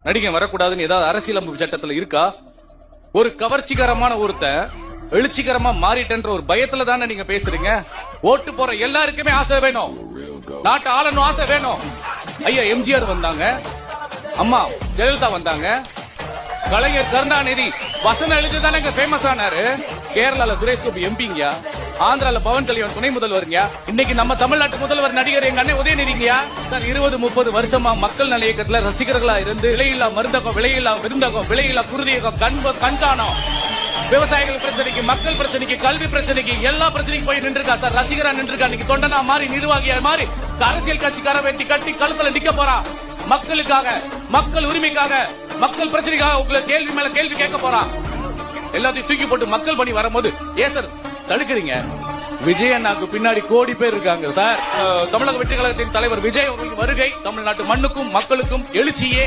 நடிகன் வரக்கூடாதுன்னு ஏதாவது அரசியலமைப்பு சட்டத்துல இருக்கா? ஒரு கவர்ச்சிகரமான ஒருத்தன் எழுச்சிகரமா மாறிட்டன்ற ஒரு பயத்துல தானே நீங்க பேசுறீங்க. ஓட்டு போற எல்லாருக்குமே ஆசை வேணும், நாட்டு ஆளணும் ஆசை வேணும். ஐயா எம்ஜிஆர் வந்தாங்க, அம்மா ஜெயலலிதா வந்தாங்க, கலைஞர் கருணாநிதி வசனம் எழுதி தானே ஃபேமஸ் ஆனாரு. கேரளால சுரேஷ் கோபி எம்பிங்க, ஆந்திரால பவன் கல்யாண் துணை முதல்வருங்க, இன்னைக்கு நம்ம தமிழ்நாட்டு முதல்வர் நடிகர் எங்க அண்ணன் உதயநிதிங்க. சார் 20-30 வருஷமா மக்கள் நல இயக்கத்துல ரசிகர்களா இருந்து விலையில்லா மருந்தகம், விலையில்லா விருந்தகம், விலையில்லா குருதியகம், கண்காணம், விவசாயிகள் பிரச்சனைக்கு, மக்கள் பிரச்சனைக்கு, கல்வி பிரச்சனைக்கு, எல்லா பிரச்சனைக்கும் போய் நின்றுருக்கா சார். ரசிகரா நின்றுருக்கா. இன்னைக்கு தொண்டனா மாறி, நிர்வாகியா மாறி, அரசியல் கட்சிக்கார வெட்டி கட்டி கழுத்துல நிக்க போறா. மக்களுக்காக, மக்கள் உரிமைக்காக, மக்கள் பிரச்சனைக்காக உங்களை கேள்வி மேல கேள்வி கேட்க போறா. எல்லாத்தையும் தூக்கி போட்டு மக்கள் பணி வரும்போது ஏன் சார் தடுக்கிறீங்க? விஜய் அண்ணாக்கு பின்னாடி கோடி பேர் இருக்காங்க சார். தமிழக வெற்றி கழகத்தின் தலைவர் விஜய் வருகை தமிழ்நாட்டு மண்ணுக்கும் மக்களுக்கும் எழுச்சியே.